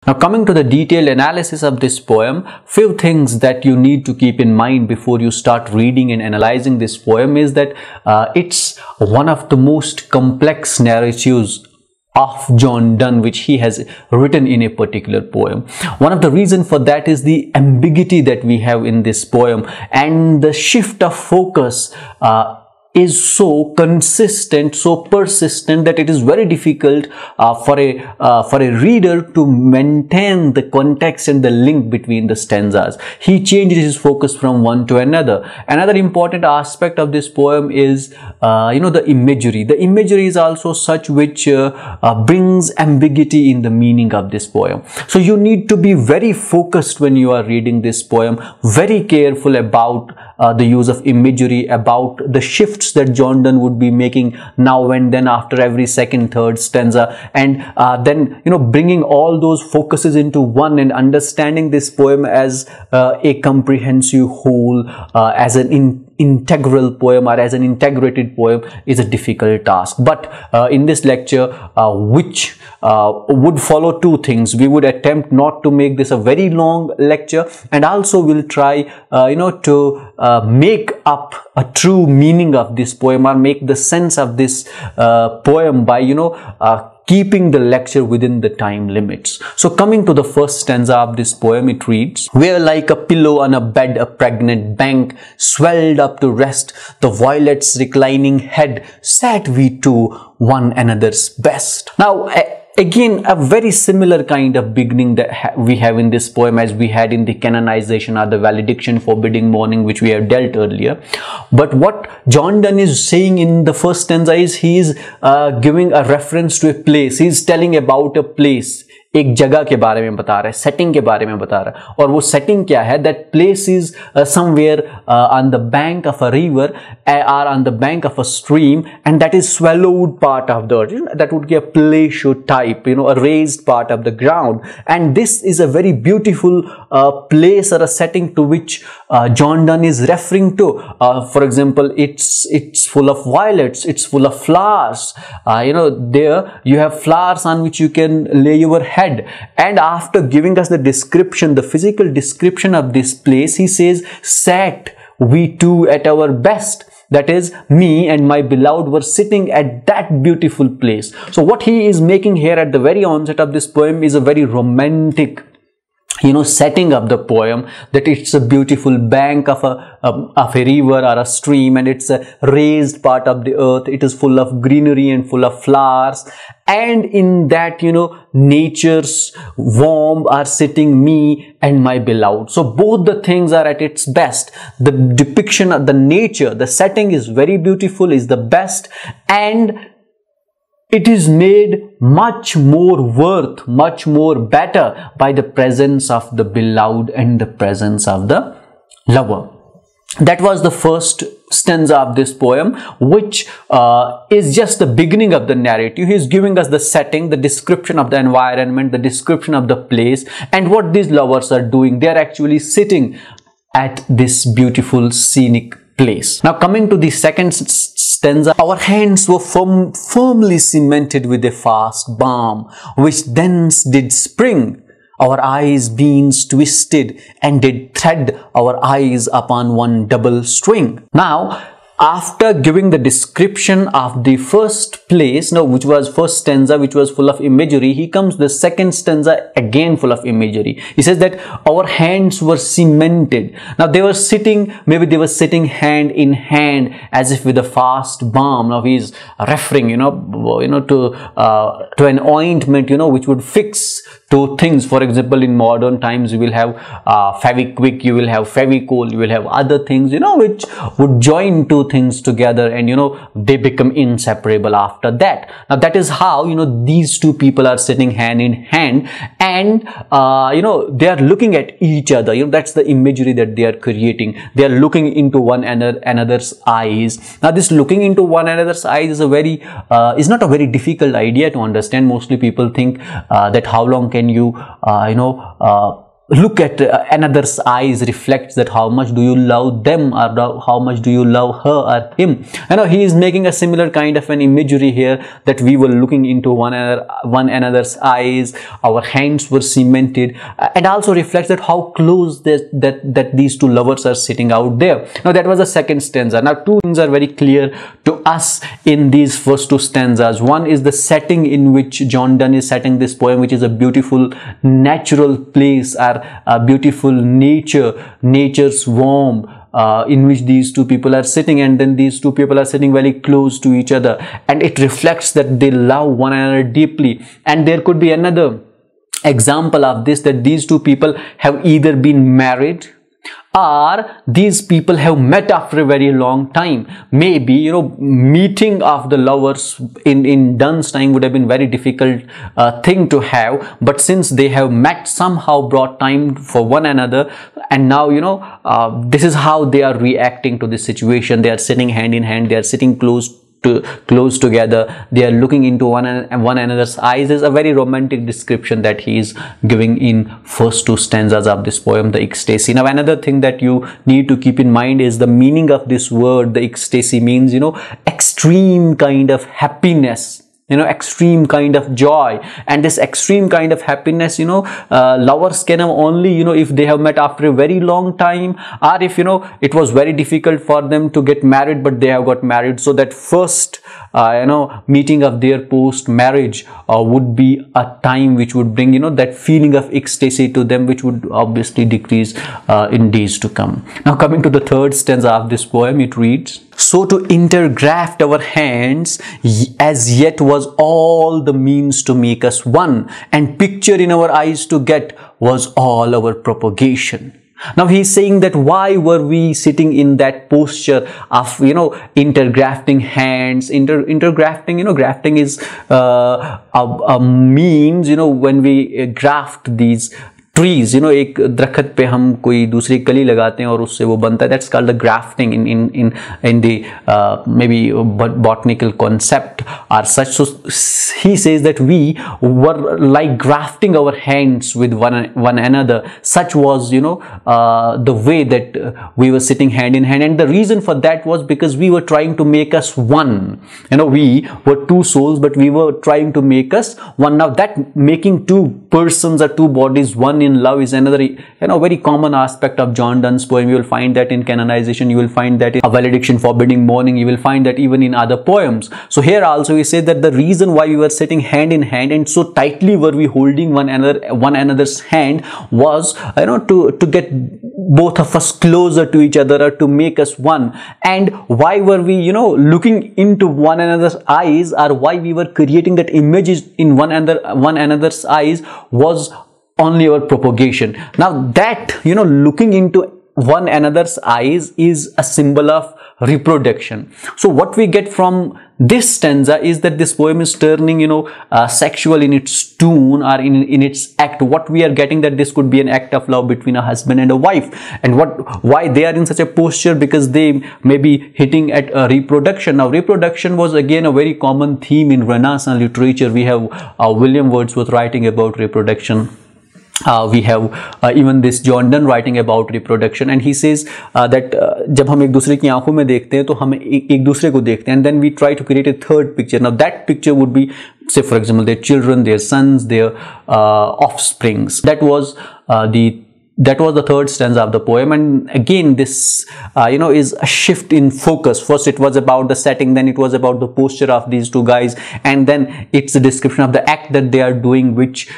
Now, coming to the detailed analysis of this poem, few things that you need to keep in mind before you start reading and analyzing this poem is that it's one of the most complex narratives of John Donne which he has written in a particular poem. One of the reasons for that is the ambiguity that we have in this poem, and the shift of focus is so consistent, so persistent, that it is very difficult for a reader to maintain the context and the link between the stanzas. He changes his focus from one to another. Another important aspect of this poem is the imagery. The imagery is also such which brings ambiguity in the meaning of this poem. So you need to be very focused when you are reading this poem, very careful about the use of imagery, about the shifts that John Donne would be making now and then after every second, third stanza, and then bringing all those focuses into one and understanding this poem as a comprehensive whole, as an integral poem or as an integrated poem is a difficult task. But in this lecture, which would follow two things, we would attempt not to make this a very long lecture, and also we'll try to make up a true meaning of this poem, or make the sense of this poem by keeping the lecture within the time limits. So coming to the first stanza of this poem, it reads: "Where like a pillow on a bed, a pregnant bank swelled up to rest, the violet's reclining head sat we two, one another's best." Now, again, a very similar kind of beginning that we have in this poem as we had in the canonization or the valediction forbidding mourning, which we have dealt earlier. But what John Donne is saying in the first stanza is he is giving a reference to a place. He is telling about a place, एक जगह के बारे में बता रहा है, setting के बारे में बता रहा है, और वो सेटिंग क्या है? That place is somewhere on the bank of a river or on the bank of a stream, and that is swallowed part of the earth. That would be a plateau type, a raised part of the ground, and this is a very beautiful place or a setting to which John Donne is referring to. For example, it's full of violets, it's full of flowers. There you have flowers on which you can lay your head. And after giving us the description, the physical description of this place, he says, "Sat we two at our best." That is, me and my beloved were sitting at that beautiful place. So what he is making here at the very onset of this poem is a very romantic setting of the poem, that it's a beautiful bank of a river or a stream, and it's a raised part of the earth. It is full of greenery and full of flowers, and in that nature's warmth are sitting me and my beloved. So both the things are at its best. The depiction of the nature, the setting is very beautiful, is the best, and it is made much more worth, much more better by the presence of the beloved and the presence of the lover. That was the first stanza of this poem, which is just the beginning of the narrative. He is giving us the setting, the description of the environment, the description of the place, and what these lovers are doing. They are actually sitting at this beautiful scenic place. Now coming to the second stanza, "Our hands were firmly cemented with a fast balm, which thence did spring. Our eyes beings twisted, and did thread our eyes upon one double string." Now, after giving the description of the first place, which was first stanza, which was full of imagery, he comes the second stanza, again full of imagery. He says that our hands were cemented. Now they were sitting, maybe they were sitting hand in hand as if with a fast balm. Now he is referring, to an ointment, which would fix to things. For example, in modern times, you will have Fevikwik, you will have Fevicol, you will have other things, which would join two things together, and they become inseparable after that. Now that is how these two people are sitting hand in hand, and they are looking at each other. That's the imagery that they are creating. They are looking into one another's eyes. Now this looking into one another's eyes is is not a very difficult idea to understand. Mostly people think that how long can you look at another's eyes reflects that how much do you love them, or how much do you love her or him. He is making a similar kind of an imagery here, that we were looking into one another's eyes, our hands were cemented, and also reflects that how close that these two lovers are sitting out there. Now that was the second stanza. Now two things are very clear to us in these first two stanzas. One is the setting in which John Donne is setting this poem, which is a beautiful natural place, or a beautiful nature's warmth, in which these two people are sitting, and then these two people are sitting very close to each other, and it reflects that they love one another deeply. And there could be another example of this, that these two people have either been married, or these people have met after a very long time. Maybe, meeting of the lovers in Donne's time would have been very difficult thing to have, but since they have met, somehow brought time for one another, and now, this is how they are reacting to this situation. They are sitting hand in hand, they are sitting close together, they are looking into one another's eyes. Is a very romantic description that he is giving in first two stanzas of this poem, the ecstasy. Now another thing that you need to keep in mind is the meaning of this word. The ecstasy means, extreme kind of happiness, extreme kind of joy. And this extreme kind of happiness, lovers can have only, if they have met after a very long time, or if, it was very difficult for them to get married, but they have got married. So that first, meeting of their post marriage would be a time which would bring, that feeling of ecstasy to them, which would obviously decrease in days to come. Now coming to the third stanza of this poem, it reads, "So to intergraft our hands as yet was all the means to make us one, and picture in our eyes to get was all our propagation." Now he is saying that why were we sitting in that posture of, intergrafting hands. Intergrafting, grafting is a means, when we graft these trees, एक दरख्त पे हम कोई दूसरी कली लगाते हैं और उससे वो बनता है. That's called the grafting in the maybe botanical concept or such. So he says that we were like grafting our hands with one another. Such was, the way that we were sitting hand in hand, and the reason for that was because we were trying to make us one. We were two souls, but we were trying to make us one. Now that making two persons or two bodies one in love is another, very common aspect of John Donne's poem. You will find that in Canonization, you will find that in A Valediction Forbidding Mourning, you will find that even in other poems. So here also we say that the reason why we were sitting hand in hand and so tightly were we holding one another's hand was, to get both of us closer to each other, or to make us one. And why were we, looking into one another's eyes, or why we were creating that images in one another's eyes was only our propagation. Now that, looking into one another's eyes is a symbol of reproduction. So what we get from this stanza is that this poem is turning, sexual in its tune or in its act. What we are getting, that this could be an act of love between a husband and a wife. And why they are in such a posture? Because they may be hitting at reproduction. Now reproduction was again a very common theme in Renaissance literature. We have William Wordsworth writing about reproduction. We have even this John Donne writing about reproduction, and he says that जब हम एक दूसरे की आंखों में देखते हैं तो हम एक दूसरे को देखते हैं, and then we try to create a third picture. Now that picture would be, say for example, their children, their sons, their offsprings. That was the third stanza of the poem. And again this is a shift in focus. First it was about the setting, then it was about the posture of these two guys, and then it's a description of the act that they are doing, which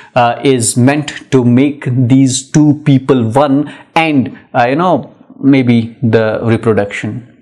is meant to make these two people one, and maybe the reproduction.